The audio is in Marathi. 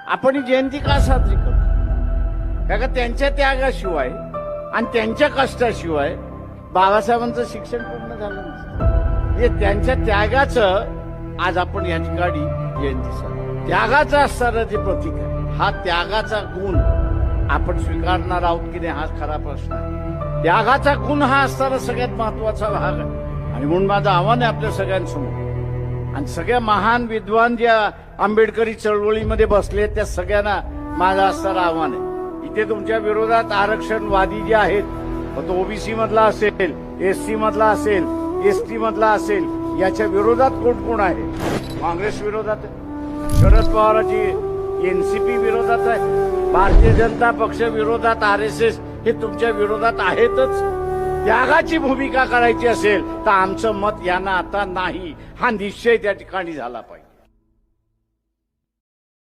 आपण ही जयंती का साजरी करतो? कारण त्यांच्या त्यागाशिवाय आणि त्यांच्या कष्टाशिवाय बाबासाहेबांचं शिक्षण पूर्ण झालं नसतं. हे त्यांच्या त्यागाचं आज आपण या ठिकाणी जयंती साजरी, त्यागाचं असणारं जे प्रतीक आहे, हा त्यागाचा गुण आपण स्वीकारणार आहोत की नाही हा खरा प्रश्न आहे. त्यागाचा गुण हा असणारा सगळ्यात महत्वाचा भाग आहे. आणि म्हणून माझं आव्हान आहे आपल्या सगळ्यांसमोर, आणि सगळ्या महान विद्वान ज्या आंबेडकरी चळवळीमध्ये बसले त्या सगळ्यांना माझं असणारं आव्हान आहे. इथे तुमच्या विरोधात आरक्षणवादी जे आहेत, तो ओबीसी मधला असेल, एससी मधला असेल, एसटी मधला असेल, याच्या विरोधात कोण कोण आहे? काँग्रेस विरोधात आहे, शरद पवारांची एनसीपी विरोधात आहे, भारतीय जनता पक्ष विरोधात, RSS हे तुमच्या विरोधात आहेतच. त्यागाची भूमिका करायची असेल तर आमचं मत यांना आता नाही, हा निश्चय त्या ठिकाणी झाला पाहिजे.